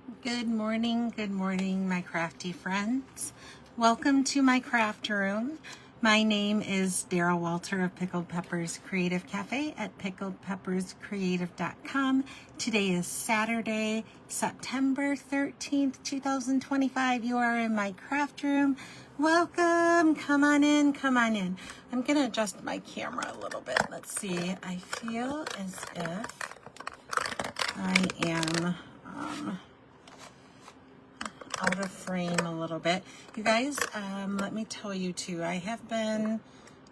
Good morning, my crafty friends. Welcome to my craft room. My name is Daryl Walter of Pickled Peppers Creative Cafe at pickledpepperscreative.com. Today is Saturday, September 13th, 2025. You are in my craft room. Welcome. Come on in, come on in. I'm going to adjust my camera a little bit. Let's see. I feel as if I am out of frame a little bit. You guys, let me tell you too, I have been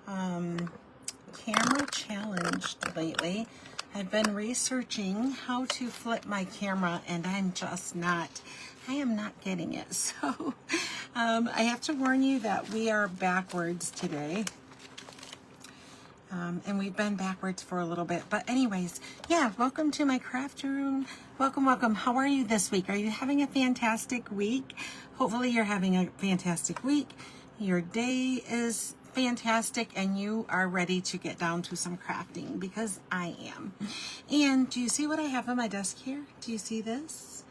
camera challenged lately. I've been researching how to flip my camera and I am not getting it. So I have to warn you that we are backwards today. And we've been backwards for a little bit. But anyways, yeah, welcome to my craft room. Welcome, welcome. How are you this week? Are you having a fantastic week? Hopefully you're having a fantastic week. Your day is fantastic and you are ready to get down to some crafting because I am. And do you see what I have on my desk here? Do you see this?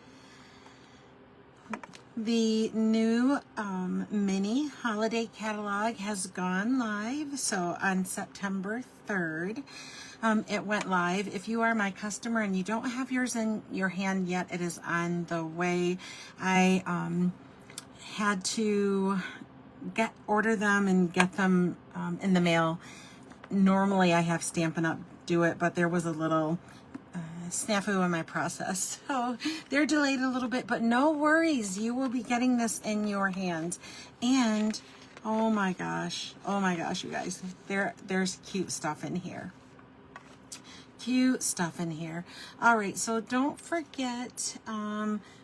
The new mini holiday catalog has gone live. So on September 3rd, it went live. If you are my customer and you don't have yours in your hand yet, it is on the way. I had to order them and get them in the mail. Normally I have Stampin' Up! Do it, but there was a little snafu in my process, so they're delayed a little bit, but no worries, you will be getting this in your hands. And oh my gosh, you guys, there's cute stuff in here. All right, so don't forget,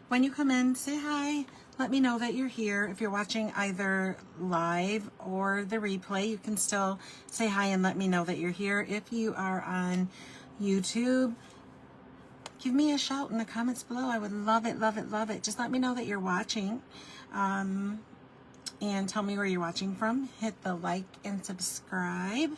when you come in, say hi. Let me know that you're here. If you're watching either live or the replay, you can still say hi and let me know that you're here. If you are on YouTube, give me a shout in the comments below. I would love it, love it, love it. Just let me know that you're watching, and tell me where you're watching from. Hit the like and subscribe.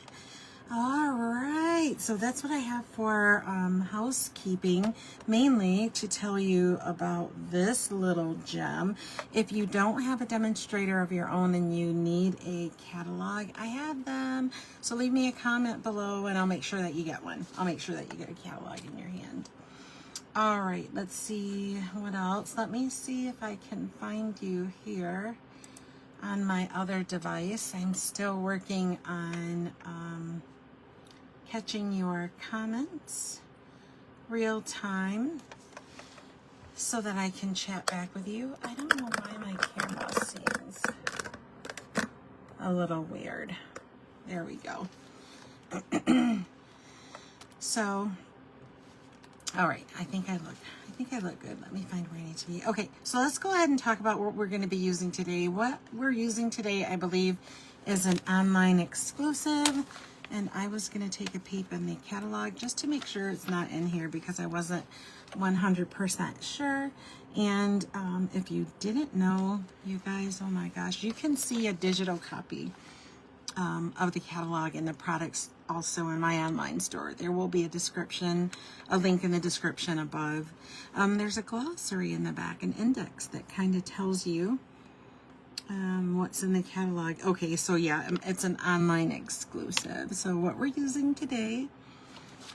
All right, so that's what I have for housekeeping, mainly to tell you about this little gem. If you don't have a demonstrator of your own and you need a catalog, I have them. So leave me a comment below and I'll make sure that you get one. I'll make sure that you get a catalog in your hand. All right, let's see what else. Let me see if I can find you here on my other device. I'm still working on catching your comments real time so that I can chat back with you. I don't know why my camera seems a little weird. There we go. So, all right, I think I look good. Let me find where I need to be. Okay, so let's go ahead and talk about what we're going to be using today. What we're using today, I believe, is an online exclusive. And I was going to take a peep in the catalog just to make sure it's not in here because I wasn't 100% sure. And if you didn't know, you guys, oh my gosh, you can see a digital copy of the catalog and the products also in my online store. There will be a link in the description above. There's a glossary in the back, an index that kind of tells you what's in the catalog. Okay, so yeah, it's an online exclusive. So what we're using today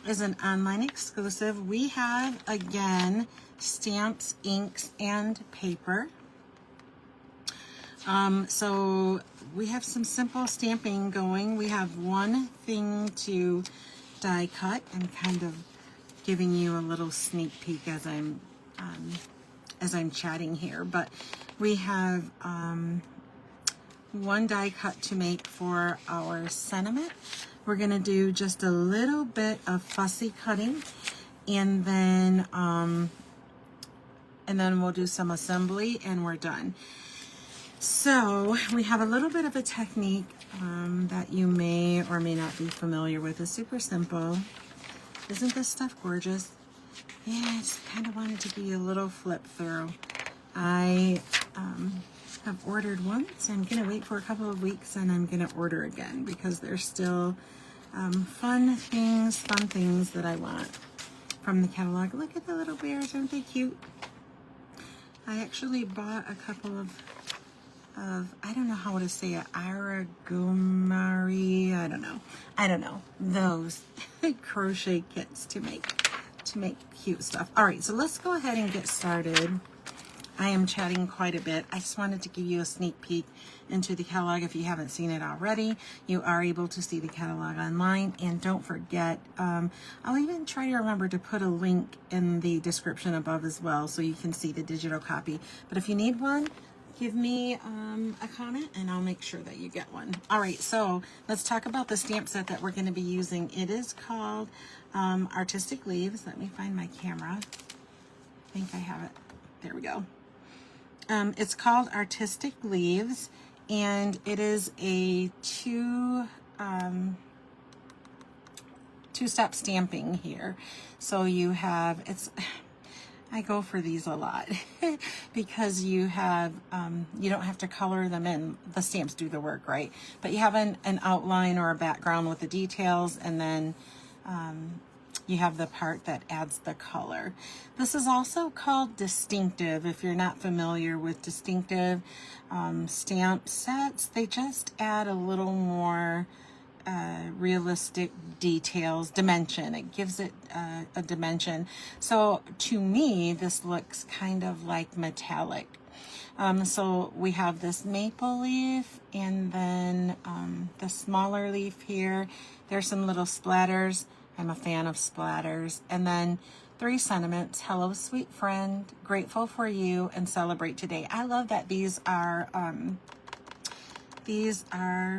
is an online exclusive. We have, again, stamps, inks, and paper. So we have some simple stamping going. We have one thing to die cut and kind of giving you a little sneak peek as I'm chatting here. But we have one die cut to make for our sentiment. We're gonna do just a little bit of fussy cutting, and then we'll do some assembly, and we're done. So we have a little bit of a technique that you may or may not be familiar with. It's super simple. Isn't this stuff gorgeous? Yeah, I just kind of wanted to give you a little flip through. I have ordered once. I'm going to wait for a couple of weeks and I'm going to order again because there's still fun things that I want from the catalog. Look at the little bears, aren't they cute? I actually bought a couple of I don't know how to say it, Aragumari, I don't know, those crochet kits to make cute stuff. All right, so let's go ahead and get started. I am chatting quite a bit. I just wanted to give you a sneak peek into the catalog. If you haven't seen it already, you are able to see the catalog online. And don't forget, I'll even try to remember to put a link in the description above as well so you can see the digital copy. But if you need one, give me a comment and I'll make sure that you get one. All right, so let's talk about the stamp set that we're going to be using. It is called Artistic Leaves. Let me find my camera. I think I have it. There we go. It's called Artistic Leaves, and it is a two-step stamping here. So you have, I go for these a lot because you have, you don't have to color them in. The stamps do the work, right? But you have an outline or a background with the details, and then you have the part that adds the color. This is also called Distinctive. If you're not familiar with Distinctive stamp sets, they just add a little more realistic details, dimension. It gives it a dimension. So to me, this looks kind of like metallic. So we have this maple leaf, and then the smaller leaf here. There's some little splatters. I'm a fan of splatters. And then 3 sentiments: hello, sweet friend, grateful for you, and celebrate today. I love that these are,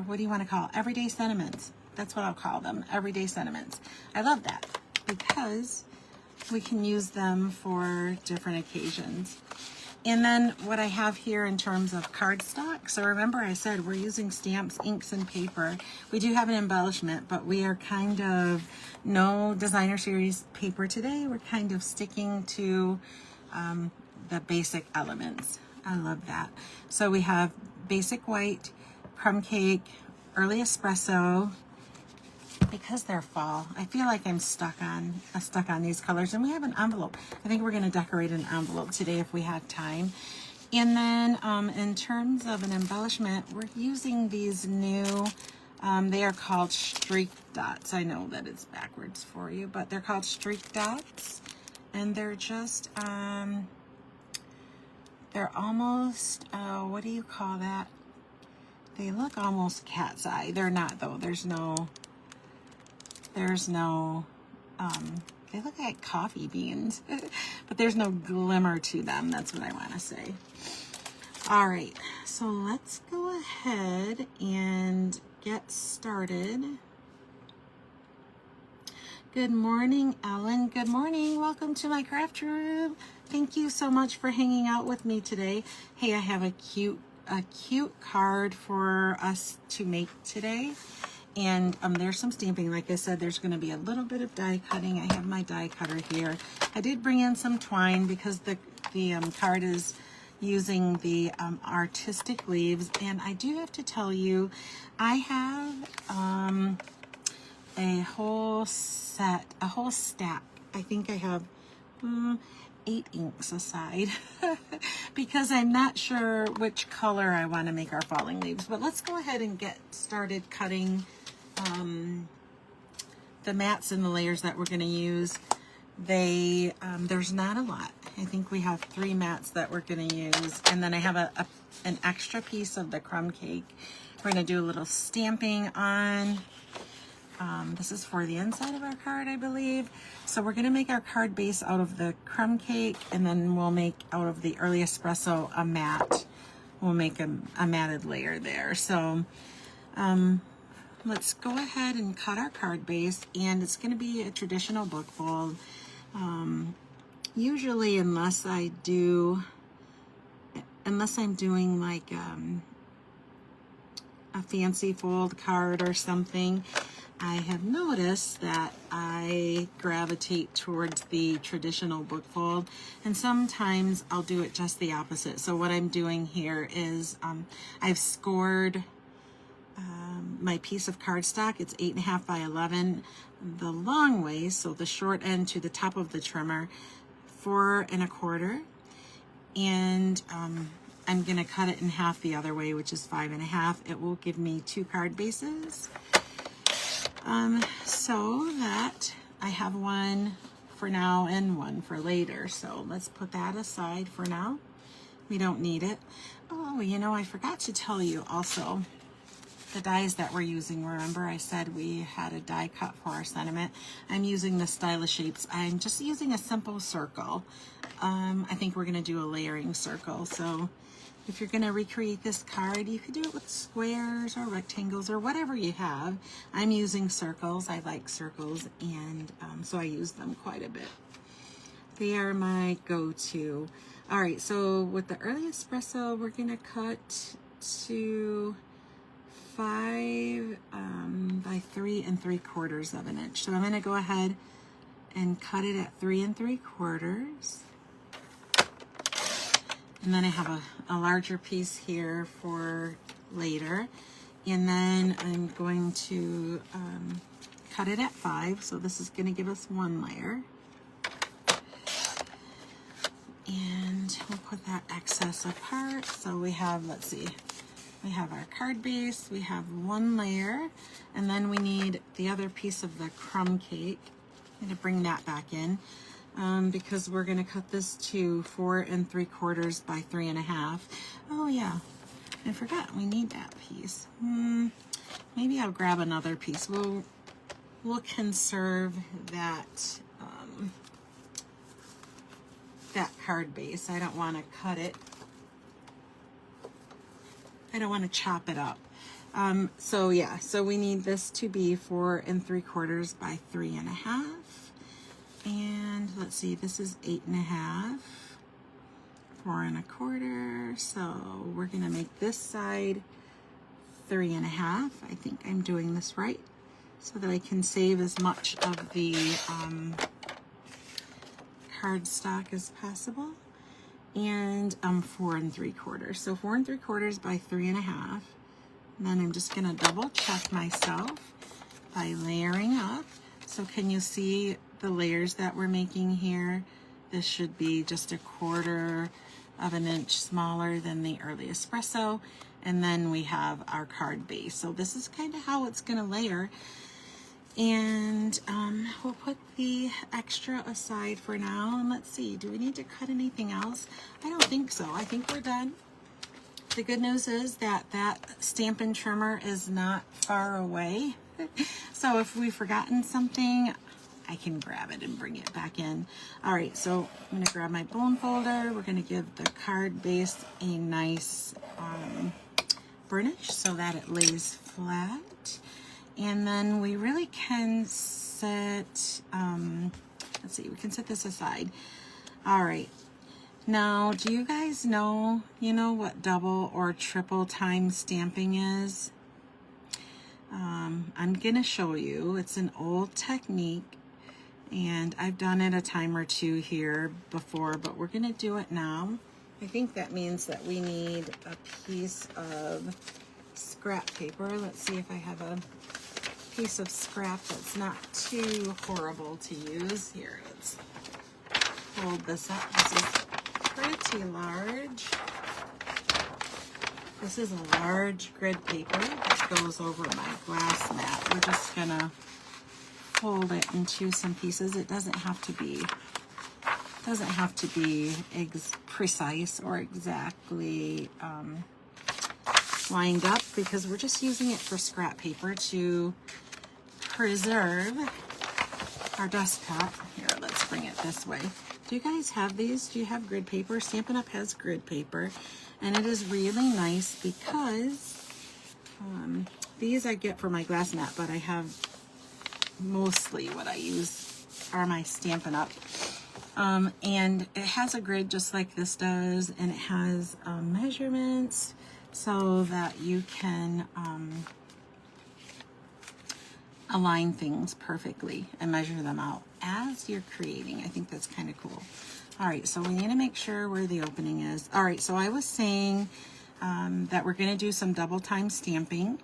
what do you want to call it? Everyday sentiments. That's what I'll call them, everyday sentiments. I love that because we can use them for different occasions. And then what I have here in terms of cardstock. So remember I said we're using stamps, inks, and paper. We do have an embellishment, but we are kind of no designer series paper today. We're kind of sticking to the basic elements. I love that. So we have basic white, crumb cake, early espresso. Because they're fall, I feel like I'm stuck on these colors. And we have an envelope. I think we're going to decorate an envelope today if we have time. And then in terms of an embellishment, we're using these new, they are called streak dots. I know that it's backwards for you, but they're called streak dots. And they're just, they're almost, what do you call that? They look almost cat's eye. They're not though. There's no, they look like coffee beans, but there's no glimmer to them. That's what I want to say. All right, so let's go ahead and get started. Good morning, Ellen. Good morning. Welcome to my craft room. Thank you so much for hanging out with me today. Hey, I have a cute card for us to make today. And there's some stamping. Like I said, there's going to be a little bit of die cutting. I have my die cutter here. I did bring in some twine because the card is using the Artistic Leaves. And I do have to tell you, I have a whole stack. I think I have 8 inks aside because I'm not sure which color I want to make our falling leaves. But let's go ahead and get started cutting the mats and the layers that we're going to use. There's not a lot. I think we have 3 mats that we're going to use, and then I have an extra piece of the crumb cake. We're going to do a little stamping on. This is for the inside of our card, I believe. So we're going to make our card base out of the crumb cake, and then we'll make out of the early espresso a mat. We'll make a matted layer there. So let's go ahead and cut our card base, and it's going to be a traditional book fold. Usually, unless I'm doing like a fancy fold card or something, I have noticed that I gravitate towards the traditional book fold, and sometimes I'll do it just the opposite. So what I'm doing here is I've scored my piece of cardstock. It's 8.5 by 11, the long way, so the short end to the top of the trimmer, 4 1/4, and I'm going to cut it in half the other way, which is 5.5. It will give me 2 card bases. So that I have one for now and one for later. So let's put that aside for now. We don't need it. Oh, you know, I forgot to tell you also the dies that we're using. Remember I said we had a die cut for our sentiment. I'm using the Stylish Shapes. I'm just using a simple circle. I think we're going to do a layering circle. So if you're going to recreate this card, you could do it with squares or rectangles or whatever you have. I'm using circles. I like circles, and so I use them quite a bit. They are my go-to. All right, so with the early espresso, we're going to cut to 5 by 3 3/4 of an inch. So I'm going to go ahead and cut it at 3 3/4. And then I have a larger piece here for later. And then I'm going to cut it at 5. So this is going to give us 1 layer. And we'll put that excess apart. So we have, let's see, we have our card base, we have 1 layer, and then we need the other piece of the crumb cake. I'm going to bring that back in. Because we're going to cut this to 4 3/4 by 3.5. Oh yeah, I forgot we need that piece. Maybe I'll grab another piece. We'll conserve that that card base. I don't want to cut it. I don't want to chop it up. So yeah, so we need this to be 4 3/4 by 3.5. And let's see, this is 8.5, 4 1/4. So we're gonna make this side 3.5. I think I'm doing this right, so that I can save as much of the cardstock as possible. And 4 3/4. So 4 3/4 by 3.5. And then I'm just gonna double check myself by layering up. So can you see the layers that we're making here? This should be just 1/4 of an inch smaller than the early espresso. And then we have our card base. So this is kind of how it's going to layer. And we'll put the extra aside for now. And let's see, do we need to cut anything else? I don't think so. I think we're done. The good news is that that Stampin' trimmer is not far away. So if we've forgotten something, I can grab it and bring it back in. All right, so I'm gonna grab my bone folder. We're gonna give the card base a nice burnish so that it lays flat. And then we really can set, let's see, we can set this aside. All right, now do you guys know, what double or triple time stamping is? I'm gonna show you. It's an old technique, and I've done it a time or two here before, but we're gonna do it now. I think that means that we need a piece of scrap paper. Let's see if I have a piece of scrap that's not too horrible to use. Here, let's hold this up. This is pretty large. This is a large grid paper that goes over my glass mat. We're just gonna fold it into some pieces. It doesn't have to be precise or exactly lined up, because we're just using it for scrap paper to preserve our dust cap. Here, let's bring it this way. Do you guys have these? Do you have grid paper? Stampin' Up! Has grid paper, and it is really nice because these I get for my glass mat, but I have mostly what I use are my Stampin' Up! And it has a grid just like this does, and it has measurements so that you can align things perfectly and measure them out as you're creating. I think that's kind of cool. All right, so we need to make sure where the opening is. All right, so I was saying that we're going to do some double time stamping,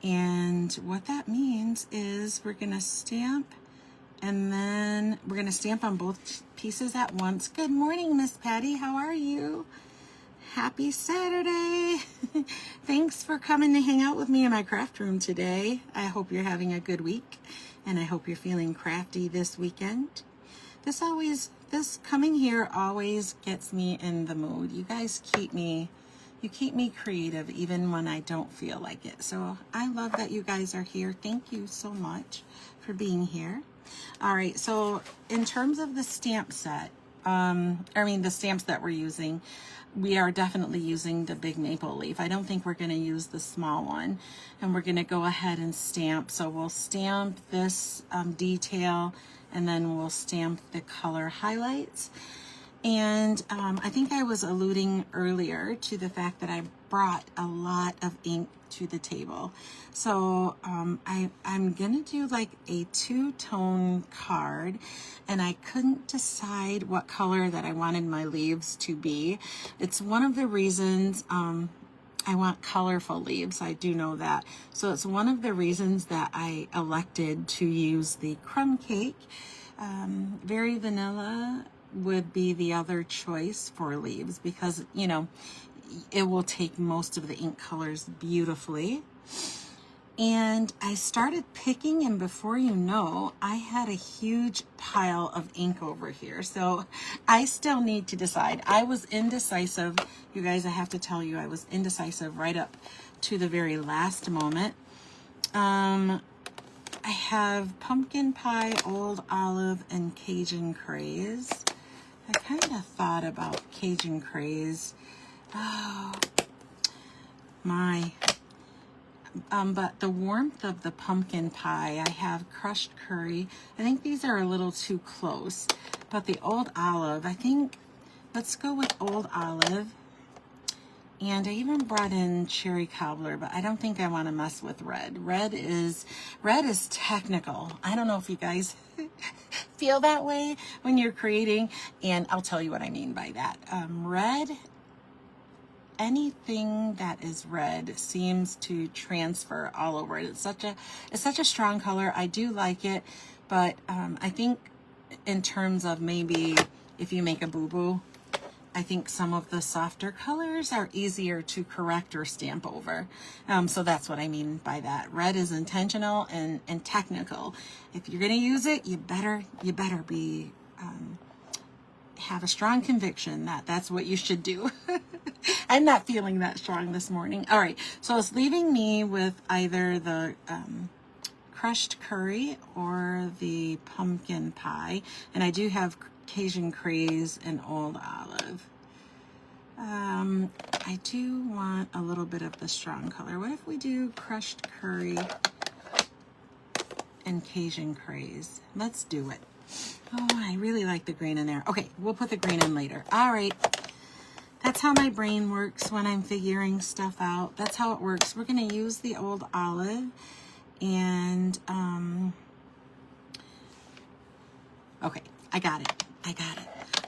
and what that means is we're going to stamp And then we're going to stamp on both pieces at once. Good morning, Miss Patty. How are you? Happy Saturday. Thanks for coming to hang out with me in my craft room today. I hope you're having a good week, and I hope you're feeling crafty this weekend. This coming here always gets me in the mood. You guys keep me creative even when I don't feel like it. So I love that you guys are here. Thank you so much for being here. All right, so in terms of the stamp set, the stamps that we're using, we are definitely using the big maple leaf. I don't think we're going to use the small one, and we're going to go ahead and stamp. So we'll stamp this detail, and then we'll stamp the color highlights. And I think I was alluding earlier to the fact that I brought a lot of ink to the table. So I'm gonna do like a two-tone card, and I couldn't decide what color that I wanted my leaves to be. It's one of the reasons I want colorful leaves. I do know that. So it's one of the reasons that I elected to use the crumb cake. Very vanilla would be the other choice for leaves because, you know, it will take most of the ink colors beautifully. And I started picking, and before you know, I had a huge pile of ink over here. So I still need to decide. I was indecisive. You guys, I have to tell you, I was indecisive right up to the very last moment. I have pumpkin pie, old olive, and Cajun craze. I kind of thought about Cajun craze. Oh, my. But the warmth of the pumpkin pie, I have crushed curry. I think these are a little too close. But the old olive, I think, let's go with old olive. And I even brought in cherry cobbler, but I don't think I want to mess with red. Red is technical. I don't know if you guys feel that way when you're creating, and I'll tell you what I mean by that. Red, anything that is red seems to transfer all over it. It's such a strong color. I do like it, but I think in terms of maybe if you make a boo-boo, I think some of the softer colors are easier to correct or stamp over. So that's what I mean by that. Red is intentional and technical. If you're going to use it, you better be have a strong conviction that that's what you should do. I'm not feeling that strong this morning. All right, so it's leaving me with either the crushed curry or the pumpkin pie, and I do have Cajun craze and old olive. I do want a little bit of the strong color. What if we do crushed curry and Cajun craze? Let's do it. Oh, I really like the green in there. Okay, we'll put the green in later. All right. That's how my brain works when I'm figuring stuff out. That's how it works. We're going to use the old olive, and okay, I got it.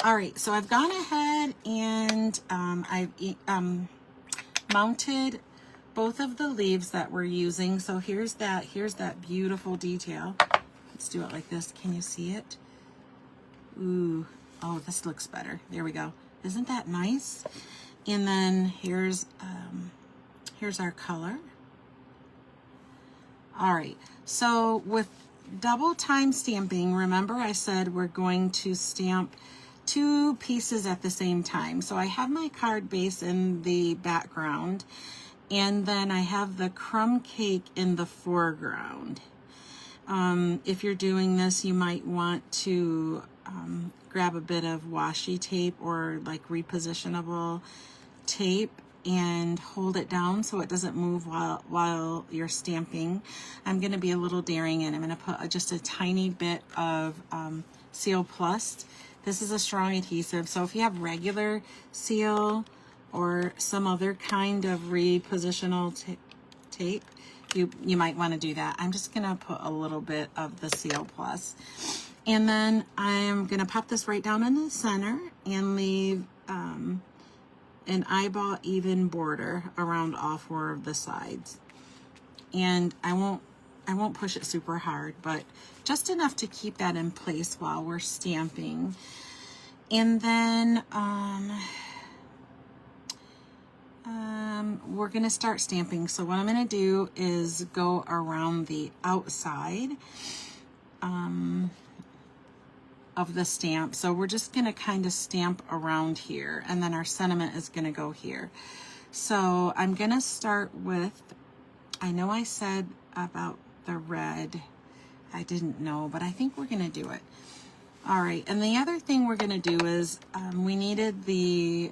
All right, so I've gone ahead and I've mounted both of the leaves that we're using. So here's that beautiful detail. Let's do it like this. Can you see it? Ooh, oh, this looks better. There we go. Isn't that nice? And then here's our color. All right, so with double time stamping, remember I said we're going to stamp two pieces at the same time. So I have my card base in the background, and then I have the crumb cake in the foreground. If you're doing this, you might want to grab a bit of washi tape or like repositionable tape and hold it down so it doesn't move while you're stamping. I'm going to be a little daring, and I'm going to put just a tiny bit of Seal Plus. This is a strong adhesive, so if you have regular seal or some other kind of repositional tape, you might want to do that. I'm just going to put a little bit of the Seal Plus. And then I'm going to pop this right down in the center and leave an eyeball even border around all four of the sides. And I I won't push it super hard, but just enough to keep that in place while we're stamping. And then we're going to start stamping. So what I'm going to do is go around the outside of the stamp. So we're just going to kind of stamp around here, and then our sentiment is going to go here. So I'm going to start with, I know I said about the red, I didn't know, but I think we're going to do it. All right, and the other thing we're going to do is we needed the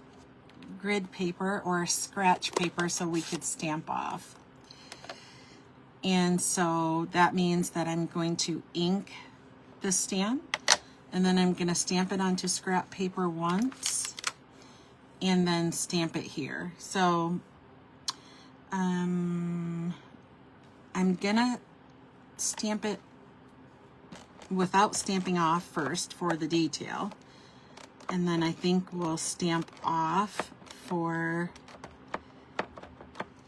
grid paper or scratch paper so we could stamp off. And so that means that I'm going to ink the stamp, and then I'm going to stamp it onto scrap paper once and then stamp it here. So I'm going to stamp it without stamping off first for the detail, and then I think we'll stamp off for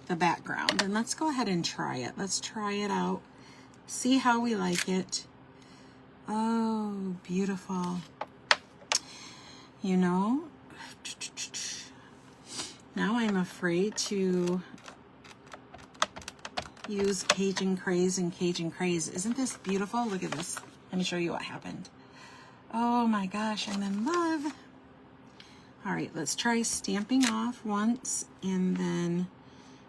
the background. And let's go ahead and try it. Let's try it out, see how we like it. Oh, beautiful. You know, now I'm afraid to use Cajun Craze and Cajun Craze. Isn't this beautiful? Look at this. Let me show you what happened. Oh my gosh, I'm in love. All right, let's try stamping off once, and then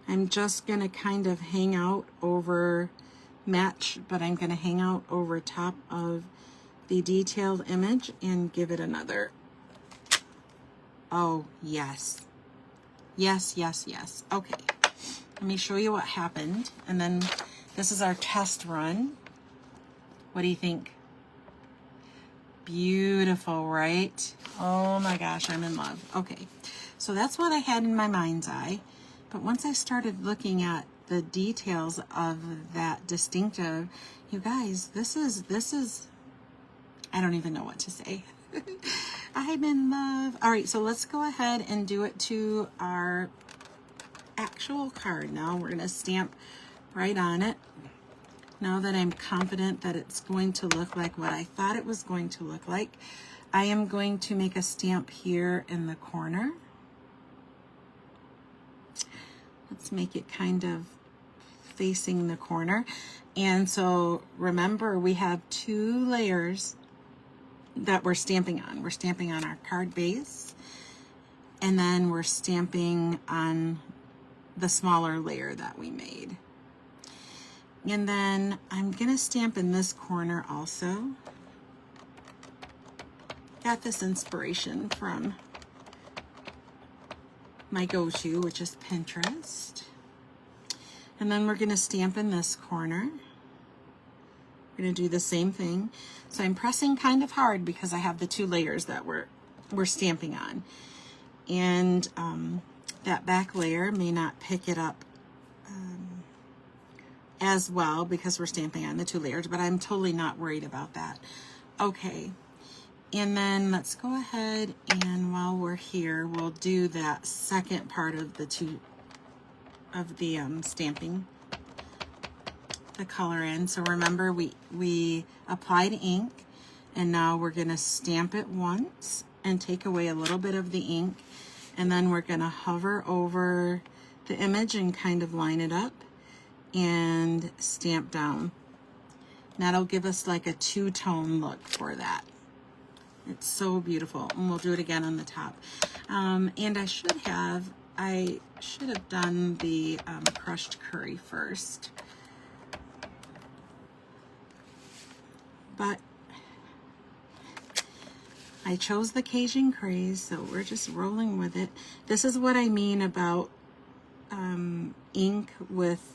I'm just gonna kind of hang out over match, but I'm gonna hang out over top of the detailed image and give it another. Oh, yes. Yes, yes, yes. Okay, let me show you what happened. And then this is our test run. What do you think? Beautiful, right? Oh my gosh, I'm in love. Okay, so that's what I had in my mind's eye. But once I started looking at the details of that distinctive, you guys, this is, I don't even know what to say. I'm in love. All right, so let's go ahead and do it to our actual card now. We're gonna stamp right on it. Now that I'm confident that it's going to look like what I thought it was going to look like, I am going to make a stamp here in the corner. Let's make it kind of facing the corner. And so remember, we have 2 layers that we're stamping on. We're stamping on our card base, and then we're stamping on the smaller layer that we made. And then I'm gonna stamp in this corner also. Got this inspiration from my go-to, which is Pinterest. And then we're gonna stamp in this corner. We're gonna do the same thing. So I'm pressing kind of hard because I have the 2 layers that we're stamping on. And that back layer may not pick it up as well because we're stamping on the 2 layers, but I'm totally not worried about that. Okay, and then let's go ahead, and while we're here, we'll do that second part of the stamping the color in. So remember, we applied ink, and now we're gonna stamp it once and take away a little bit of the ink, and then we're gonna hover over the image and kind of line it up and stamp down. That'll give us like a 2-tone look for that. It's so beautiful. And we'll do it again on the top. And I should have done the crushed curry first. But I chose the Cajun Craze, so we're just rolling with it. This is what I mean about ink with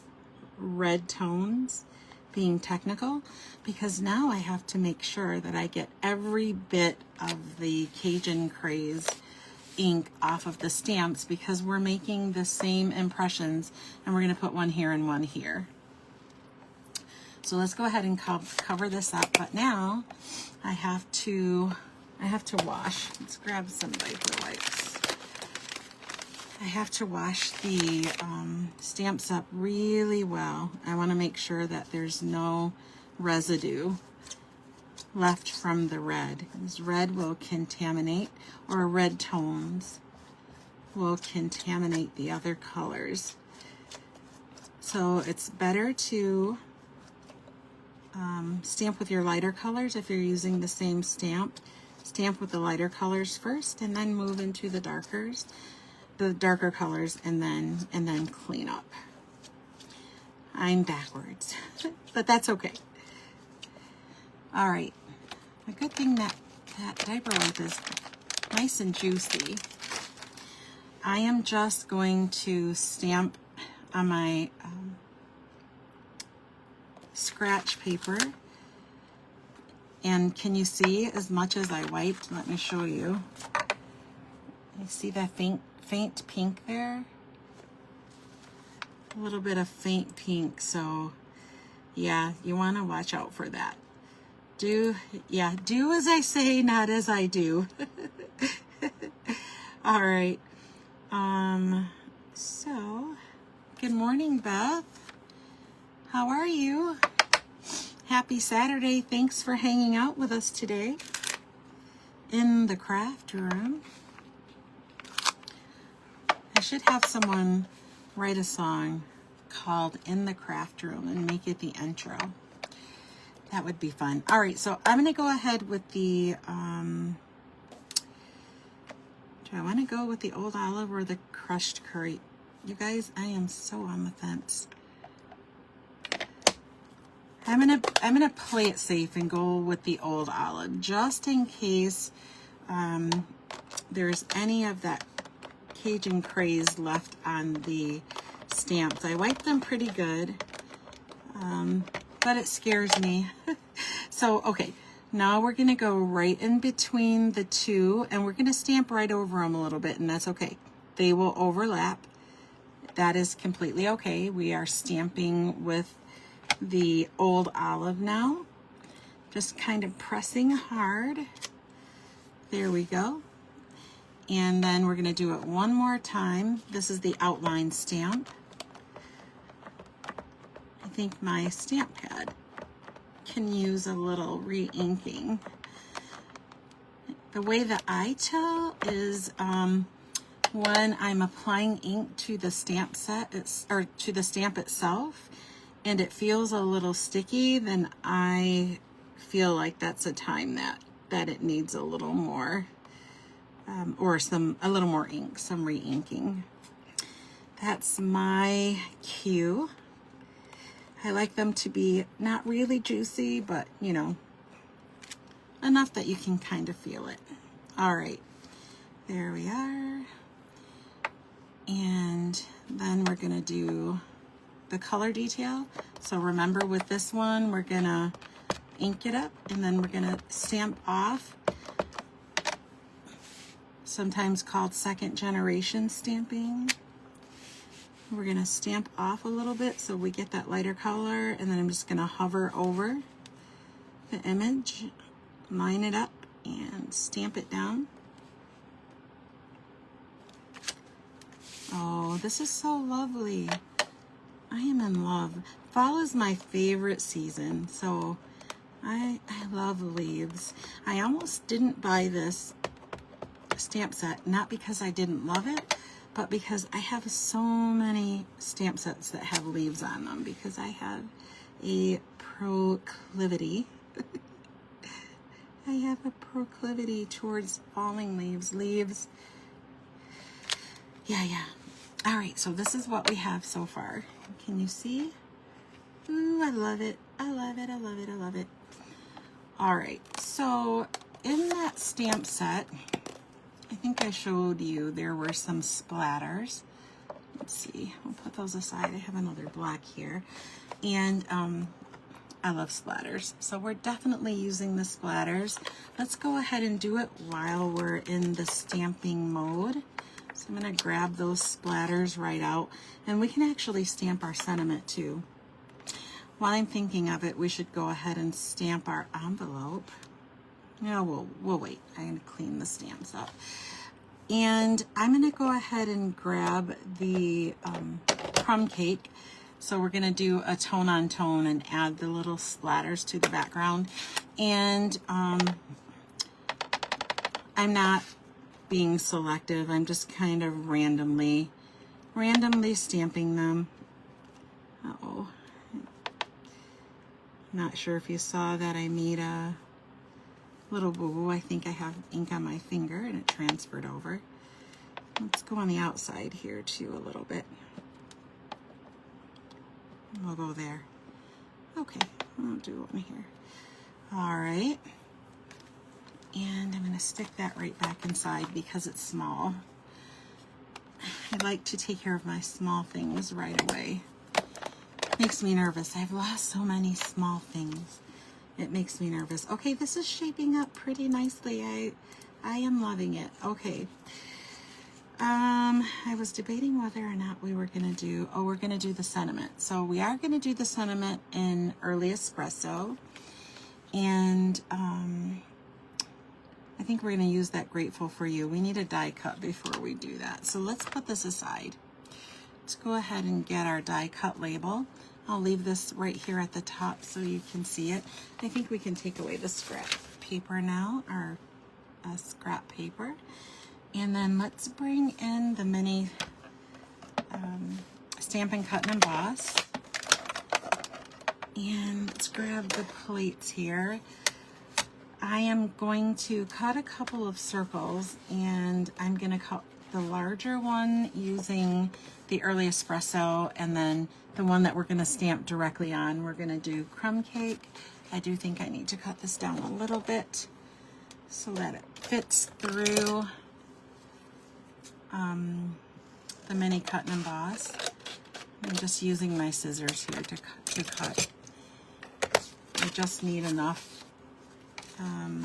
red tones being technical, because now I have to make sure that I get every bit of the Cajun Craze ink off of the stamps, because we're making the same impressions, and we're going to put one here and one here. So let's go ahead and cover this up. But now I have to wash. Let's grab some diaper wipes. I have to wash the stamps up really well. I want to make sure that there's no residue left from the red. This red will contaminate, or red tones will contaminate the other colors. So it's better to stamp with your lighter colors. If you're using the same stamp, stamp with the lighter colors first and then move into the darker colors, and then clean up. I'm backwards, but that's okay. All right, a good thing that diaper wipe is nice and juicy. I am just going to stamp on my scratch paper. And can you see as much as I wiped? Let me show you. You see that faint pink there? A little bit of faint pink, so yeah, you want to watch out for that. Do as I say, not as I do. All right. So, good morning, Beth. How are you? Happy Saturday. Thanks for hanging out with us today in the craft room. I should have someone write a song called In the Craft Room and make it the intro. That would be fun. All right, so I'm going to go ahead with the, do I want to go with the old olive or the crushed curry? You guys, I am so on the fence. I'm gonna play it safe and go with the old olive, just in case there's any of that Cajun craze left on the stamps. I wiped them pretty good, but it scares me. So, okay, now we're gonna go right in between the two, and we're gonna stamp right over them a little bit, and that's okay. They will overlap. That is completely okay. We are stamping with the old olive now. Just kind of pressing hard. There we go. And then we're going to do it one more time. This is the outline stamp. I think my stamp pad can use a little re-inking. The way that I tell is when I'm applying ink to the stamp set, or to the stamp itself, and it feels a little sticky, then I feel like that's a time that it needs a little more, or a little more ink, some re-inking. That's my cue. I like them to be not really juicy, but you know, enough that you can kind of feel it. All right, there we are. And then we're gonna do the color detail. So remember, with this one, we're gonna ink it up and then we're gonna stamp off, sometimes called second generation stamping. We're gonna stamp off a little bit so we get that lighter color, and then I'm just gonna hover over the image, line it up, and stamp it down. Oh, this is so lovely. I am in love. Fall is my favorite season, so I love leaves. I almost didn't buy this stamp set, not because I didn't love it, but because I have so many stamp sets that have leaves on them, because I have a proclivity. I have a proclivity towards falling leaves. Yeah. All right, so this is what we have so far. Can you see? Ooh, I love it. I love it. I love it. I love it. All right, so in that stamp set, I think I showed you there were some splatters. Let's see, we'll put those aside. I have another black here. And I love splatters, so we're definitely using the splatters. Let's go ahead and do it while we're in the stamping mode. So I'm gonna grab those splatters right out, and we can actually stamp our sentiment too. While I'm thinking of it, we should go ahead and stamp our envelope. No, we'll wait. I'm gonna clean the stamps up. And I'm gonna go ahead and grab the crumb cake. So we're gonna do a tone on tone and add the little splatters to the background. And I'm not being selective. I'm just kind of randomly stamping them. Uh-oh. Not sure if you saw that I made a little boo-boo. I think I have ink on my finger and it transferred over. Let's go on the outside here too a little bit. We'll go there. Okay, I'll do one here. All right. And I'm gonna stick that right back inside because it's small. I like to take care of my small things right away. Makes me nervous. I've lost so many small things. It makes me nervous. Okay, this is shaping up pretty nicely. I am loving it. Okay. I was debating whether or not we were gonna do, we're gonna do the sentiment. So we are gonna do the sentiment in early espresso. And I think we're gonna use that Grateful for You. We need a die cut before we do that. So let's put this aside. Let's go ahead and get our die cut label. I'll leave this right here at the top so you can see it. I think we can take away the scrap paper now, our scrap paper. And then let's bring in the mini Stampin' Cut and Emboss. And let's grab the plates here. I am going to cut a couple of circles, and I'm going to cut the larger one using the early espresso, and then the one that we're going to stamp directly on, we're going to do crumb cake. I do think I need to cut this down a little bit so that it fits through the mini cut and emboss. I'm just using my scissors here to cut. I just need enough. I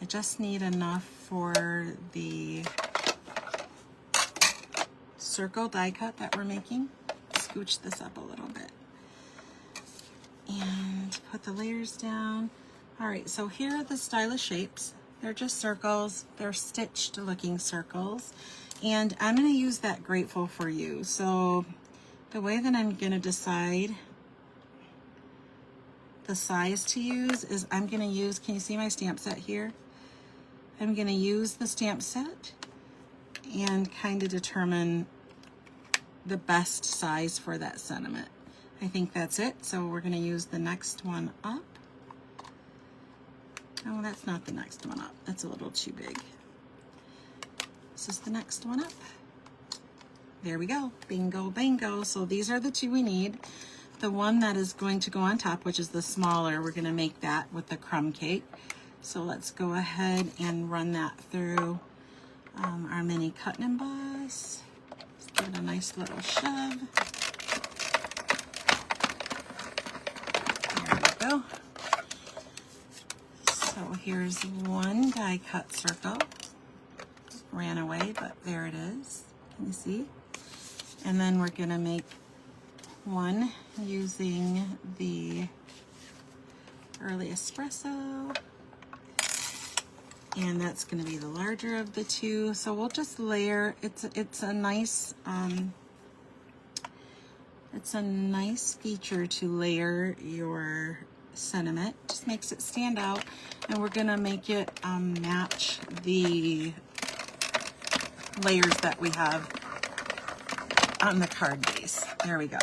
just need enough for the circle die cut that we're making. Scooch this up a little bit and put the layers down. All right, so here are the stylish shapes. They're just circles. They're stitched looking circles. And I'm going to use that Grateful for You. So the way that I'm going to decide the size to use is I'm going to use, can you see my stamp set here? I'm going to use the stamp set and kind of determine the best size for that sentiment. I think that's it. So we're going to use the next one up. Oh, that's not the next one up. That's a little too big. This is the next one up. There we go. Bingo, bingo. So these are the two we need. The one that is going to go on top, which is the smaller, we're going to make that with the crumb cake. So let's go ahead and run that through our mini cut and emboss. Let's give it a nice little shove. There we go. So here's one die cut circle. Ran away, but there it is. Can you see? And then we're going to make one using the early espresso, and that's going to be the larger of the two. So we'll just layer. It's a nice feature to layer your sentiment. Just makes it stand out, and we're going to make it match the layers that we have on the card base. There we go.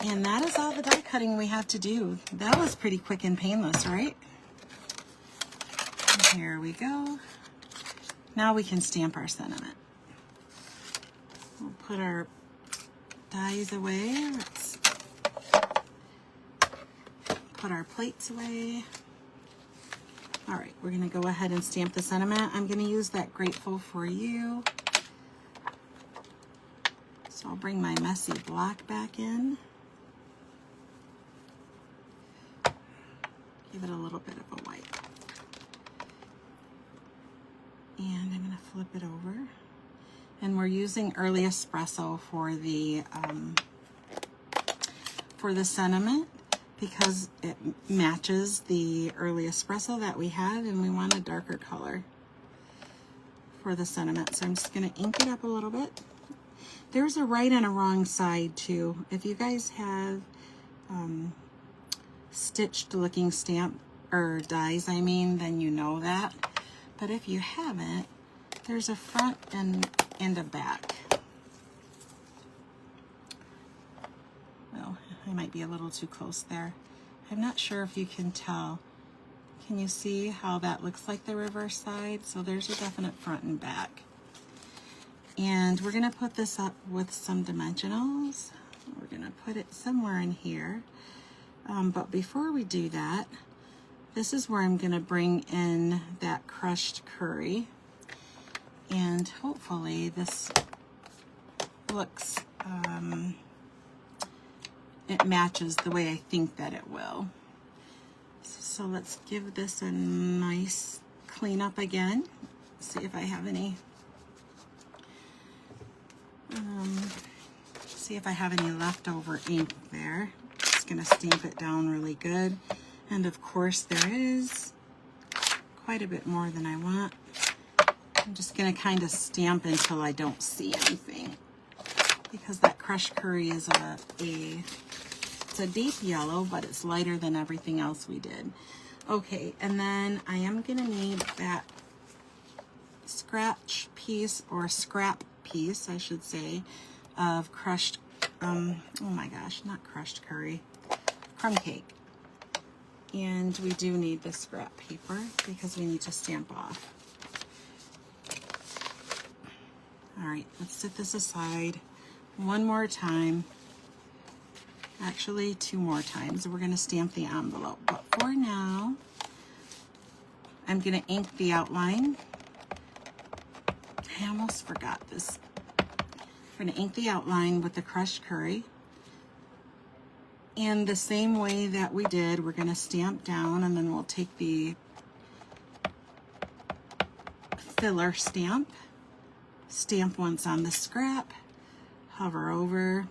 And that is all the die cutting we have to do. That was pretty quick and painless, right? And here we go. Now we can stamp our sentiment. We'll put our dies away. Let's put our plates away. All right, we're gonna go ahead and stamp the sentiment. I'm gonna use that Grateful for You. So I'll bring my messy block back in. Give it a little bit of a wipe. And I'm gonna flip it over. And we're using early espresso for the sentiment. because it matches the early espresso that we had, and we want a darker color for the sentiment. So I'm just going to ink it up a little bit. There's a right and a wrong side too. If you guys have stitched looking stamp or dies, I mean, then you know that. But if you haven't, there's a front and a back. Well, I might be a little too close there. I'm not sure if you can tell. Can you see how that looks like the reverse side? So there's a definite front and back. And we're going to put this up with some dimensionals. We're going to put it somewhere in here. But before we do that, this is where I'm going to bring in that crushed curry. And hopefully this looks, it matches the way I think that it will. So let's give this a nice clean up again. See if I have any, leftover ink there. Just gonna stamp it down really good. And of course there is quite a bit more than I want. I'm just gonna kind of stamp until I don't see anything, because that crushed curry is it's a deep yellow, but it's lighter than everything else we did. Okay, and then I am gonna need that scratch piece, or scrap piece, I should say, of crushed, oh my gosh, not crushed curry, crumb cake. And we do need the scrap paper because we need to stamp off. All right, let's set this aside one more time. Actually, 2 more times. We're going to stamp the envelope. But for now, I'm going to ink the outline. I almost forgot this. We're going to ink the outline with the crushed curry. And the same way that we did, we're going to stamp down, and then we'll take the filler stamp, stamp once on the scrap, hover over.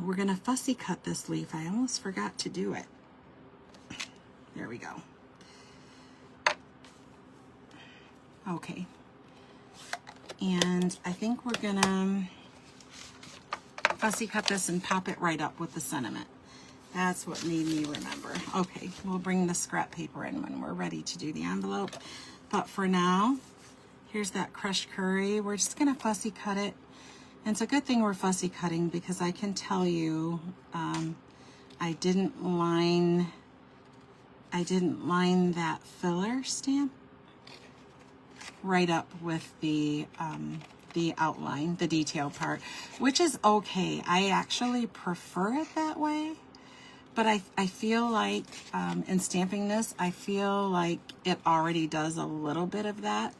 We're going to fussy cut this leaf. I almost forgot to do it. There we go. Okay. And I think we're going to fussy cut this and pop it right up with the sentiment. That's what made me remember. Okay, we'll bring the scrap paper in when we're ready to do the envelope. But for now, here's that crushed curry. We're just going to fussy cut it. And it's a good thing we're fussy cutting, because I can tell you I didn't line that filler stamp right up with the outline, the detail part, which is okay. I actually prefer it that way, but I feel like in stamping this, I feel like it already does a little bit of that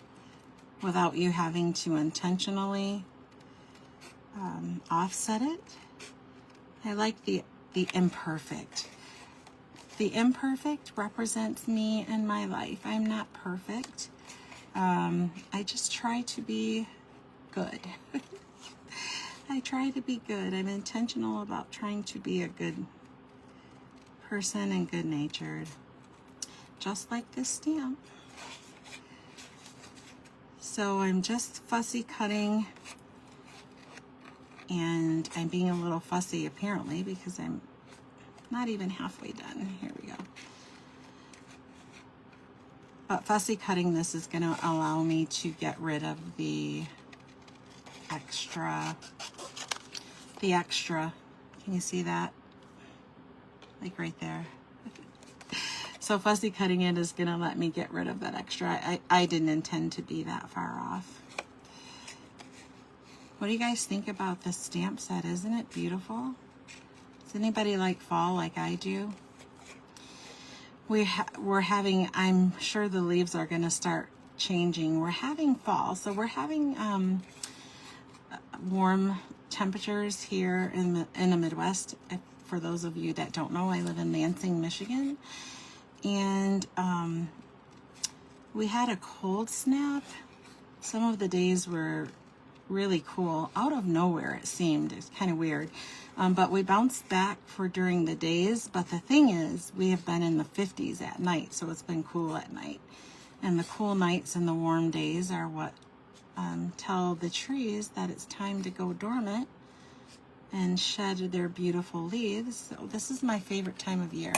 without you having to intentionally offset it. I like the imperfect. The imperfect represents me in my life. I'm not perfect. I just try to be good. I try to be good. I'm intentional about trying to be a good person and good-natured, just like this stamp. So I'm just fussy cutting, and I'm being a little fussy apparently because I'm not even halfway done. Here we go. But fussy cutting this is going to allow me to get rid of the extra. Can you see that? Like right there. So fussy cutting it is going to let me get rid of that extra. I didn't intend to be that far off. What do you guys think about this stamp set? Isn't it beautiful? Does anybody like fall like I do? We're having, I'm sure the leaves are going to start changing. We're having fall, so we're having warm temperatures here in the Midwest. For those of you that don't know, I live in Lansing, Michigan, and we had a cold snap. Some of the days were really cool. Out of nowhere, it seemed. It's kind of weird. But we bounced back for during the days. But the thing is, we have been in the 50s at night, so it's been cool at night. And the cool nights and the warm days are what tell the trees that it's time to go dormant and shed their beautiful leaves. So this is my favorite time of year.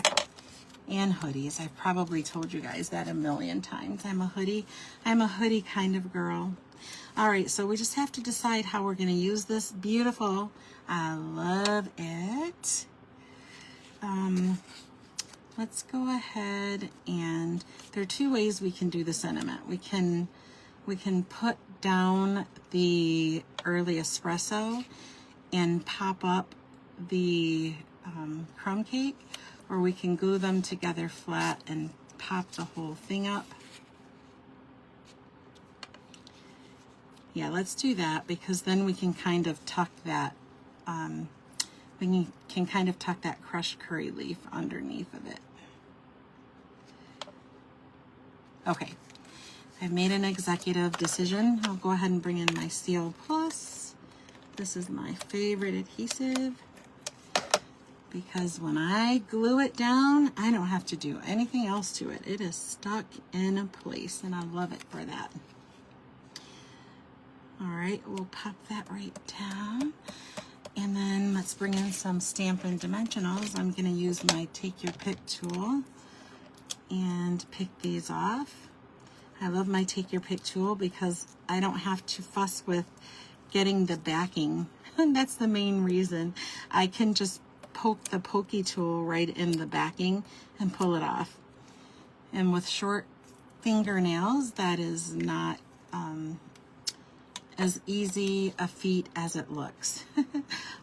And hoodies. I've probably told you guys that a million times. I'm a hoodie kind of girl. All right, so we just have to decide how we're going to use this beautiful. I love it. Let's go ahead, and there are two ways we can do the sentiment. We can put down the early espresso and pop up the crumb cake, or we can glue them together flat and pop the whole thing up. Yeah, let's do that, because then we can kind of tuck that, we can kind of tuck that crushed curry leaf underneath of it. Okay, I've made an executive decision. I'll go ahead and bring in my Seal Plus. This is my favorite adhesive, because when I glue it down, I don't have to do anything else to it. It is stuck in place, and I love it for that. All right, we'll pop that right down. And then let's bring in some Stampin' Dimensionals. I'm going to use my Take Your Pick tool and pick these off. I love my Take Your Pick tool because I don't have to fuss with getting the backing. And that's the main reason. I can just poke the pokey tool right in the backing and pull it off. And with short fingernails, that is not as easy a feat as it looks.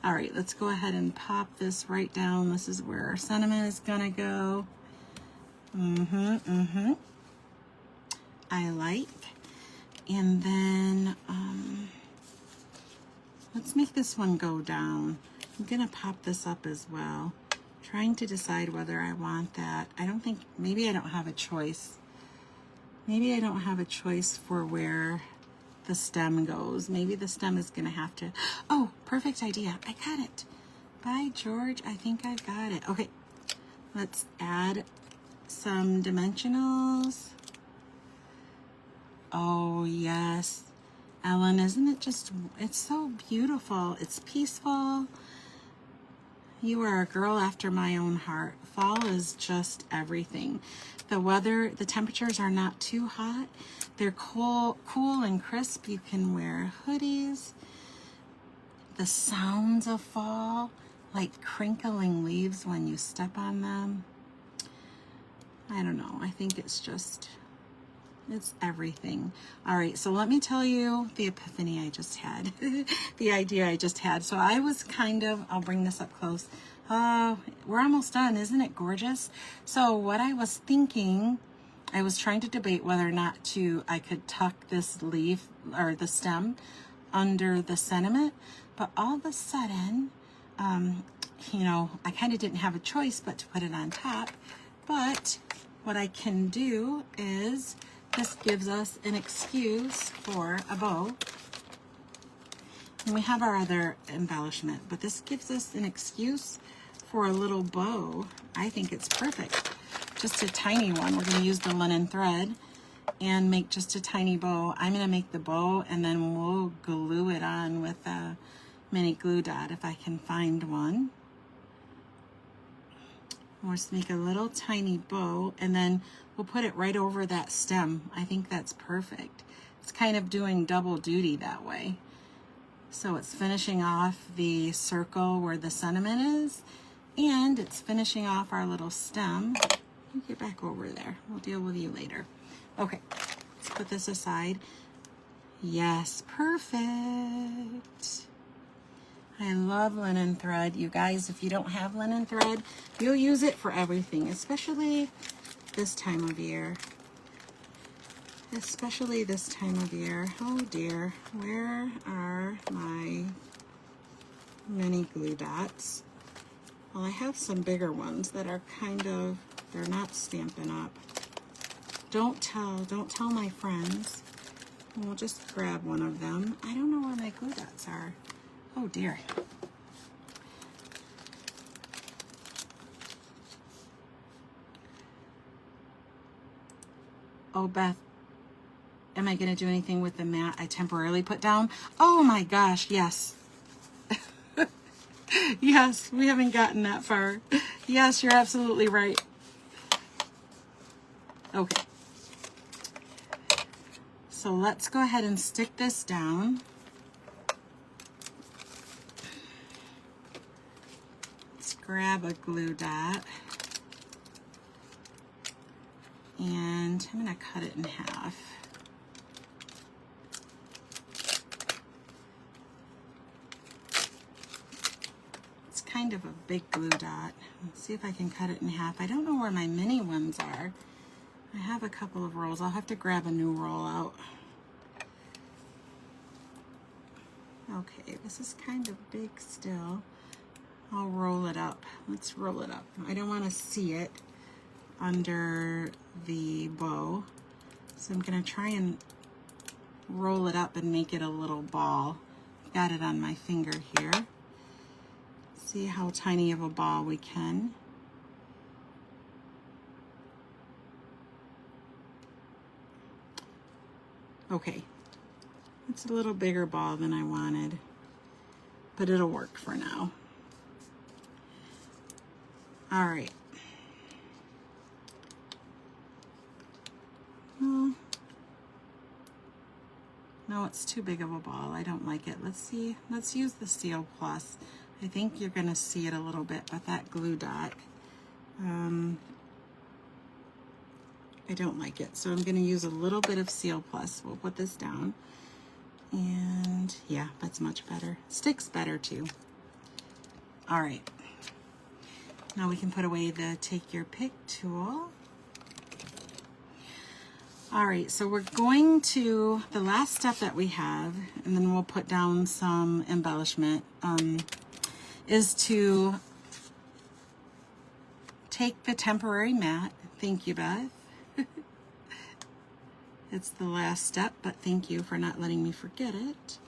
All right, let's go ahead and pop this right down. This is where our sentiment is gonna go. I like. And then let's make this one go down. I'm gonna pop this up as well. Trying to decide whether I want that. I don't think, maybe I don't have a choice. Maybe I don't have a choice for where the stem goes. Maybe the stem is gonna have to, oh, perfect idea. I got it. By George, I think I got it. Okay, let's add some dimensionals. Oh yes, Ellen, isn't it just, it's so beautiful. It's peaceful. You are a girl after my own heart. Fall is just everything. The weather, the temperatures are not too hot. They're cool and crisp. You can wear hoodies. The sounds of fall, like crinkling leaves when you step on them. I don't know. I think it's just, it's everything. All right, so let me tell you the epiphany I just had, the idea I just had. So I was kind of, I'll bring this up close. We're almost done. Isn't it gorgeous? So what I was thinking, I was trying to debate whether or not I could tuck this leaf or the stem under the sentiment, but all of a sudden, you know, I kind of didn't have a choice but to put it on top. But what I can do is, this gives us an excuse for a bow. And we have our other embellishment, but this gives us an excuse for a little bow. I think it's perfect. Just a tiny one. We're going to use the linen thread and make just a tiny bow. I'm going to make the bow, and then we'll glue it on with a mini glue dot if I can find one. We'll just make a little tiny bow, and then we'll put it right over that stem. I think that's perfect. It's kind of doing double duty that way. So it's finishing off the circle where the sentiment is, and it's finishing off our little stem. You get back over there. We'll deal with you later. Okay, let's put this aside. Yes, perfect. I love linen thread. You guys, if you don't have linen thread, you'll use it for everything, especially this time of year. Especially this time of year. Oh dear, where are my mini glue dots? Well, I have some bigger ones that are kind of, they're not Stampin' Up. Don't tell my friends. And we'll just grab one of them. I don't know where my glue dots are. Oh dear. Oh, Beth, am I going to do anything with the mat I temporarily put down? Oh my gosh, yes. Yes, we haven't gotten that far. Yes, you're absolutely right. Okay. So let's go ahead and stick this down. Let's grab a glue dot. And I'm going to cut it in half. It's kind of a big glue dot. Let's see if I can cut it in half. I don't know where my mini ones are. I have a couple of rolls. I'll have to grab a new roll out. Okay, this is kind of big still. I'll roll it up. Let's roll it up. I don't want to see it under the bow, so I'm going to try and roll it up and make it a little ball. Got it on my finger here. See how tiny of a ball we can. Okay, it's a little bigger ball than I wanted, but it'll work for now. All right. No, it's too big of a ball. I don't like it. Let's see. Let's use the Seal Plus. I think you're going to see it a little bit, but that glue dot, I don't like it. So I'm going to use a little bit of Seal Plus. We'll put this down. And yeah, that's much better. Sticks better too. All right. Now we can put away the Take Your Pick tool. All right, so we're going to, the last step that we have, and then we'll put down some embellishment, is to take the temporary mat. Thank you, Beth. It's the last step, but thank you for not letting me forget it.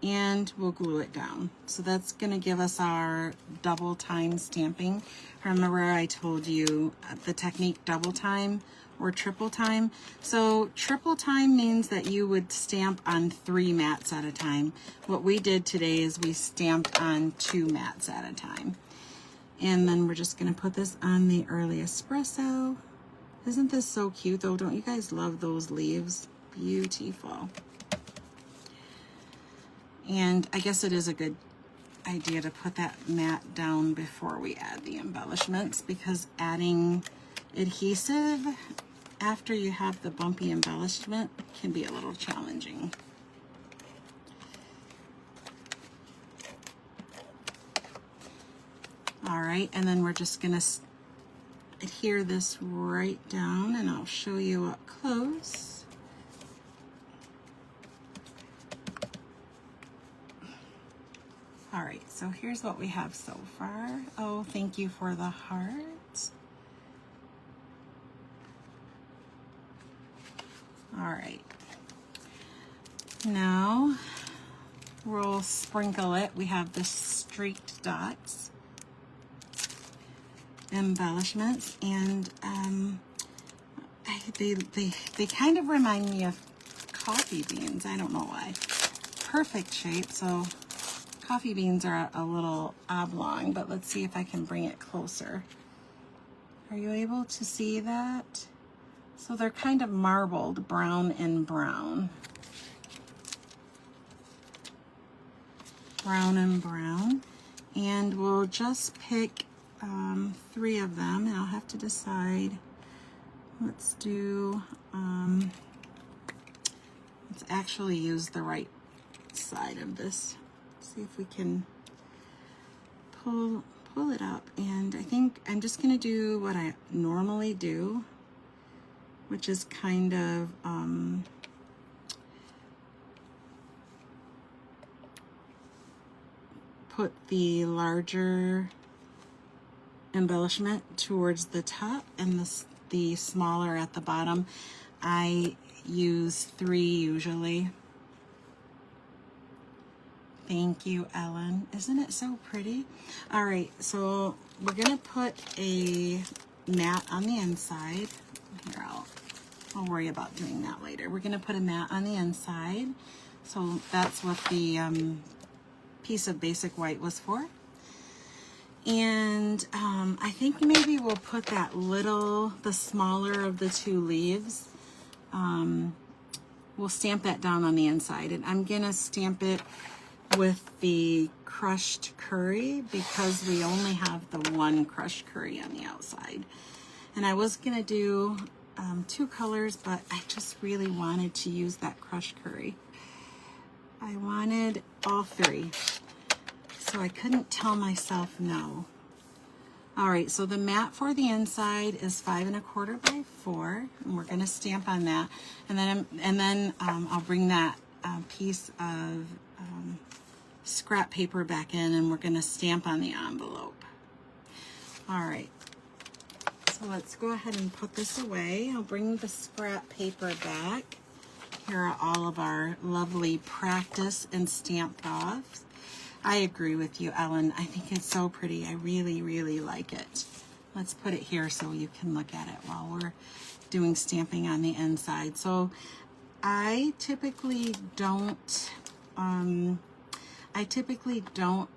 And we'll glue it down. So that's gonna give us our double time stamping. Remember I told you the technique double time or triple time. So triple time means that you would stamp on 3 mats at a time. What we did today is we stamped on 2 mats at a time. And then we're just gonna put this on the early espresso. Isn't this so cute though? Don't you guys love those leaves? Beautiful. And I guess it is a good idea to put that mat down before we add the embellishments, because adding adhesive after you have the bumpy embellishment can be a little challenging. All right, and then we're just gonna adhere this right down, and I'll show you up close. All right, so here's what we have so far. Oh, thank you for the heart. All right. Now we'll sprinkle it. We have the streaked dots, embellishments, and they kind of remind me of coffee beans. I don't know why. Perfect shape. So coffee beans are a little oblong, but let's see if I can bring it closer. Are you able to see that? So they're kind of marbled, brown and brown. Brown and brown. And we'll just pick 3 of them, and I'll have to decide. Let's do, let's actually use the right side of this. See if we can pull it up. And I think I'm just gonna do what I normally do, which is kind of put the larger embellishment towards the top and the smaller at the bottom. I use 3 usually. Thank you, Ellen. Isn't it so pretty? All right, so we're gonna put a mat on the inside. Here, I'll worry about doing that later. We're gonna put a mat on the inside. So that's what the piece of basic white was for. And I think maybe we'll put that the smaller of the 2 leaves. We'll stamp that down on the inside, and I'm gonna stamp it with the crushed curry because we only have the 1 crushed curry on the outside. And I was gonna do 2 colors, but I just really wanted to use that crushed curry. I wanted all 3, so I couldn't tell myself no. All right, so the mat for the inside is 5 1/4 by 4, and we're gonna stamp on that. And then I'll bring that piece of scrap paper back in, and we're gonna stamp on the envelope. All right, so let's go ahead and put this away. I'll bring the scrap paper back. Here are all of our lovely practice and stamped offs. I agree with you, Ellen. I think it's so pretty. I really, really like it. Let's put it here so you can look at it while we're doing stamping on the inside. So I typically don't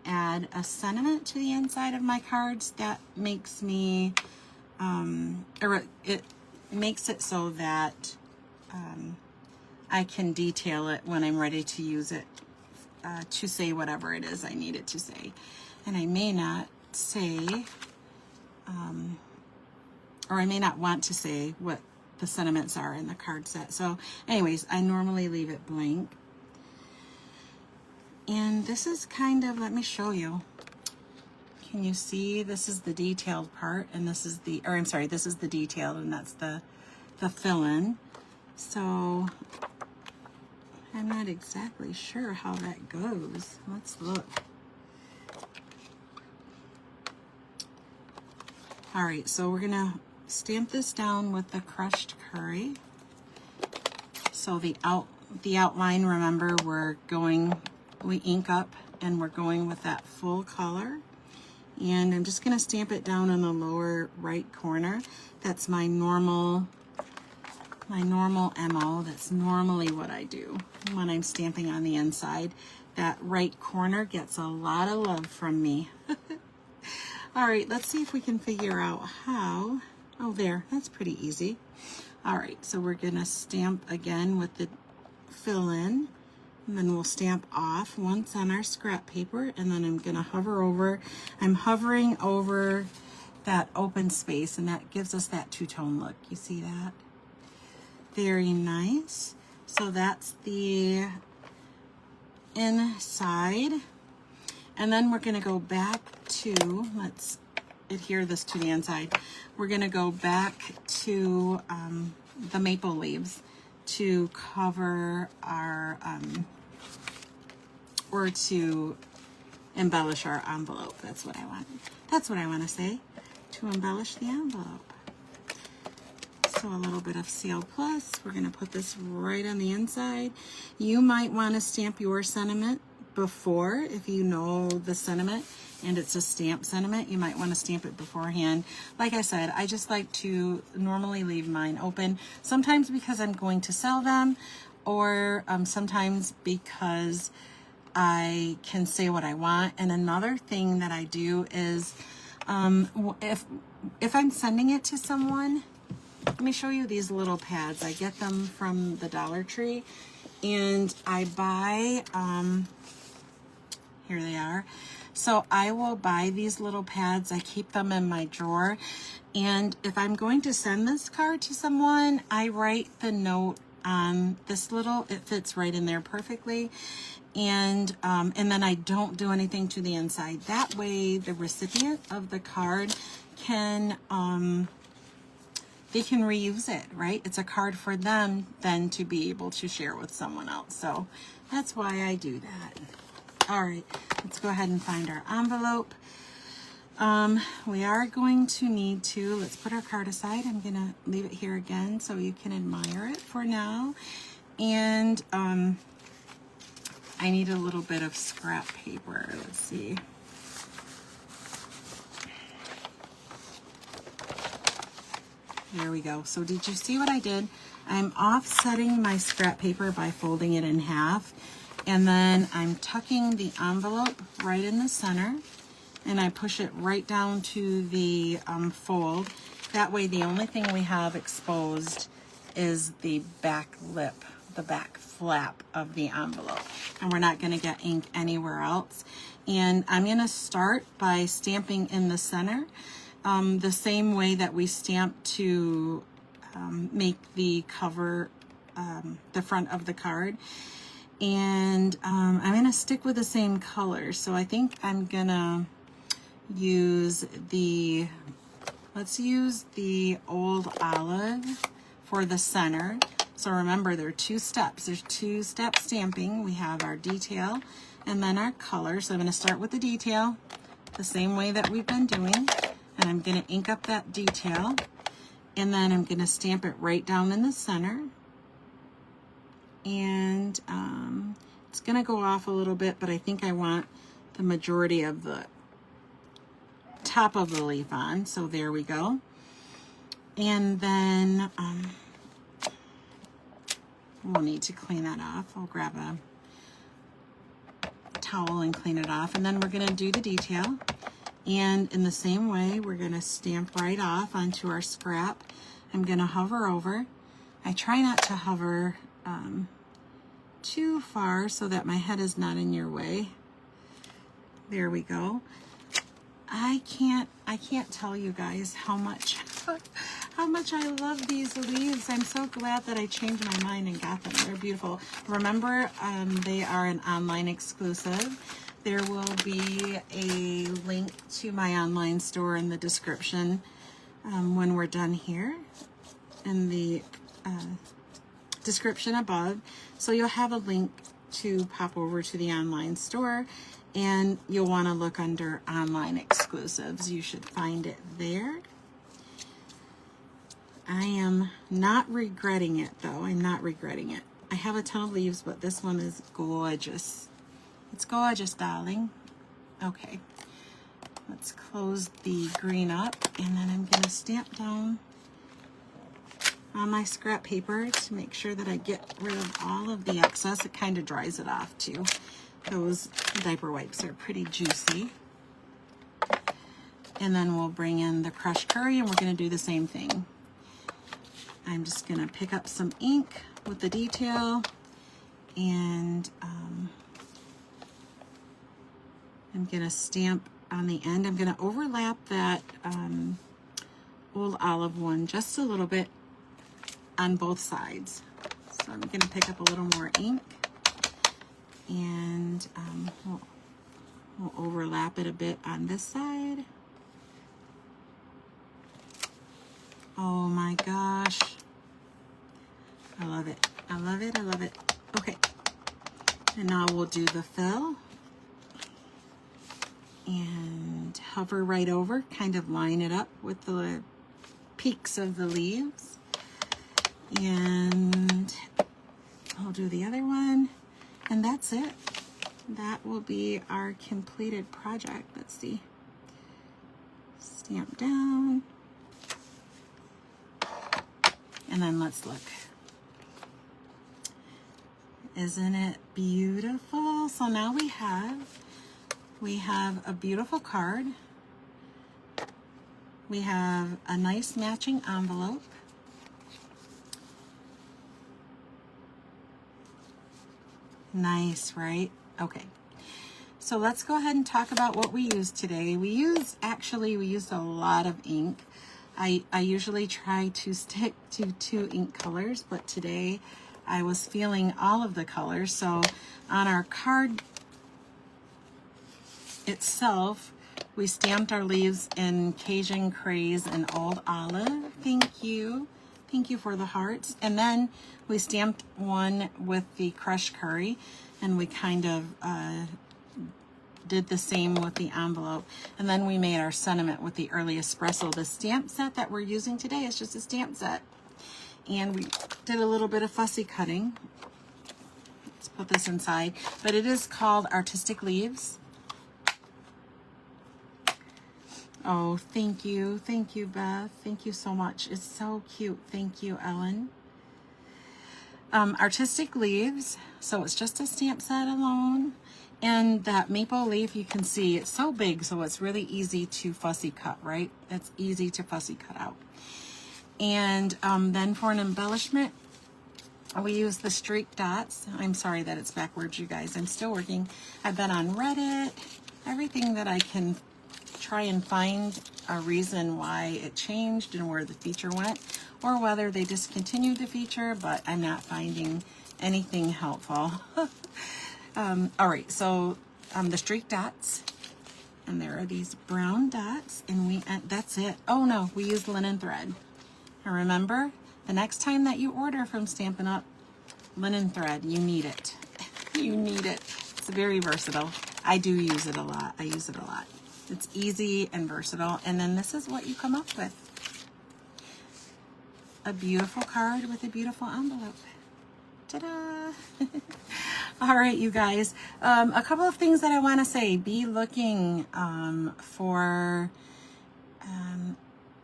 add a sentiment to the inside of my cards. That makes me, or it makes it so that I can detail it when I'm ready to use it to say whatever it is I need it to say. And I may not say, or I may not want to say what the sentiments are in the card set. So anyways, I normally leave it blank. And this is kind of, let me show you. Can you see? This is the detailed part, and this is the, or I'm sorry, this is the detailed, and that's the fill-in. So I'm not exactly sure how that goes. Let's look. All right, so we're gonna stamp this down with the crushed curry. So the outline, remember, we ink up and we're going with that full color. And I'm just gonna stamp it down in the lower right corner. That's my normal MO. That's normally what I do when I'm stamping on the inside. That right corner gets a lot of love from me. All right, let's see if we can figure out how. Oh, there, that's pretty easy. All right, so we're gonna stamp again with the fill-in, and then we'll stamp off once on our scrap paper, and then I'm gonna I'm hovering over that open space, and that gives us that two-tone look. You see that? Very nice. So that's the inside. And then we're gonna go back to, let's adhere this to the inside. We're gonna go back to the maple leaves to cover our, or to embellish our envelope. That's what I want. That's what I want to say, to embellish the envelope. So a little bit of Seal Plus. We're going to put this right on the inside. You might want to stamp your sentiment before, if you know the sentiment and it's a stamp sentiment, you might want to stamp it beforehand. Like I said, I just like to normally leave mine open, sometimes because I'm going to sell them, or sometimes because I can say what I want. And another thing that I do is if I'm sending it to someone, let me show you these little pads. I get them from the Dollar Tree, and I buy, here they are. So I will buy these little pads. I keep them in my drawer. And if I'm going to send this card to someone, I write the note on this little, it fits right in there perfectly. And then I don't do anything to the inside. That way the recipient of the card can, they can reuse it, right? It's a card for them then to be able to share with someone else. So that's why I do that. All right, let's go ahead and find our envelope. We are going to need to, let's put our card aside. I'm gonna leave it here again so you can admire it for now. And I need a little bit of scrap paper. Let's see. There we go. So did you see what I did? I'm offsetting my scrap paper by folding it in half. And then I'm tucking the envelope right in the center. And I push it right down to the fold. That way the only thing we have exposed is the back lip, the back flap of the envelope. And we're not going to get ink anywhere else. And I'm going to start by stamping in the center, the same way that we stamp to make the cover, the front of the card. And I'm going to stick with the same color. So I think I'm going to use the, let's use the Old Olive for the center. So remember, there are two steps. There's two-step stamping. We have our detail and then our color. So I'm going to start with the detail the same way that we've been doing. And I'm going to ink up that detail. And then I'm going to stamp it right down in the center. And it's going to go off a little bit, but I think I want the majority of the top of the leaf on. So there we go. And then we'll need to clean that off. I'll grab a towel and clean it off. And then we're going to do the detail. And in the same way, we're going to stamp right off onto our scrap. I'm going to hover over. I try not to hover too far so that my head is not in your way. There we go. I can't tell you guys how much I love these leaves. I'm so glad that I changed my mind and got them. They're beautiful. Remember, they are an online exclusive. There will be a link to my online store in the description when we're done here, in the description above. So you'll have a link to pop over to the online store, and you'll want to look under online exclusives. You should find it there. I am not regretting it though. I'm not regretting it. I have a ton of leaves, but this one is gorgeous. It's gorgeous, darling. Okay, let's close the green up, and then I'm going to stamp down on my scrap paper to make sure that I get rid of all of the excess. It kind of dries it off too. Those diaper wipes are pretty juicy. And then we'll bring in the crushed curry, and we're going to do the same thing. I'm just going to pick up some ink with the detail, and I'm going to stamp on the end. I'm going to overlap that Old Olive one just a little bit on both sides. So I'm going to pick up a little more ink, and we'll overlap it a bit on this side. Oh my gosh. I love it. I love it. I love it. Okay. And now we'll do the fill. And hover right over, kind of line it up with the peaks of the leaves. And I'll do the other one. And that's it. That will be our completed project. Let's see. Stamp down. And then let's look. Isn't it beautiful? So now we have a beautiful card. We have a nice matching envelope. Nice, right? Okay. So let's go ahead and talk about what we used today. We used a lot of ink. I usually try to stick to 2 ink colors, but today I was feeling all of the colors. So on our card itself, we stamped our leaves in Cajun Craze and Old Olive. Thank you. Thank you for the hearts. And then we stamped one with the crushed curry, and we kind of did the same with the envelope. And then we made our sentiment with the early espresso. The stamp set that we're using today is just a stamp set. And we did a little bit of fussy cutting. Let's put this inside. But it is called Artistic Leaves. Oh, thank you. Thank you, Beth. Thank you so much. It's so cute. Thank you, Ellen. Artistic Leaves. So it's just a stamp set alone. And that maple leaf, you can see it's so big, so it's really easy to fussy cut, right? It's easy to fussy cut out. And then for an embellishment, we use the streak dots. I'm sorry that it's backwards, you guys. I'm still working. I've been on Reddit, everything that I can try and find a reason why it changed and where the feature went, or whether they discontinued the feature, but I'm not finding anything helpful. All right, so the streak dots, and there are these brown dots, and that's it. Oh no, we use linen thread. And remember, the next time that you order from Stampin' Up, linen thread, you need it. You need it. It's very versatile. I do use it a lot. I use it a lot. It's easy and versatile. And then this is what you come up with. A beautiful card with a beautiful envelope. Ta-da! All right, you guys. A couple of things that I want to say. Be looking for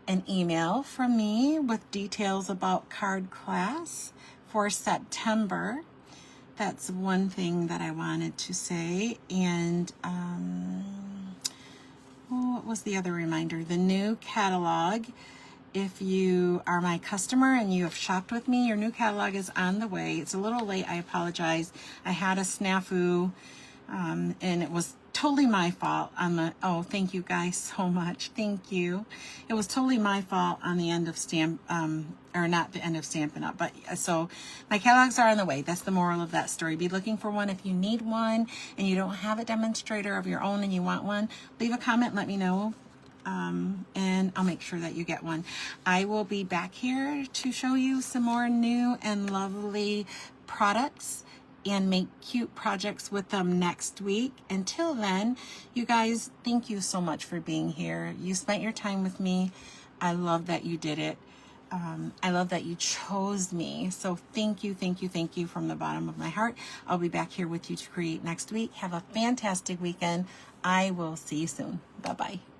an email from me with details about card class for September. That's one thing that I wanted to say. And what was the other reminder? The new catalog. If you are my customer and you have shopped with me, your new catalog is on the way. It's a little late. I apologize. I had a snafu, and it was totally my fault on the, oh, thank you guys so much. Thank you. It was totally my fault on the end of or not the end of Stampin' Up, but so my catalogs are on the way. That's the moral of that story. Be looking for one. If you need one and you don't have a demonstrator of your own and you want one, leave a comment and let me know. And I'll make sure that you get one. I will be back here to show you some more new and lovely products and make cute projects with them next week. Until then, you guys, thank you so much for being here. You spent your time with me. I love that you did it. I love that you chose me. So thank you, thank you, thank you from the bottom of my heart. I'll be back here with you to create next week. Have a fantastic weekend. I will see you soon. Bye-bye.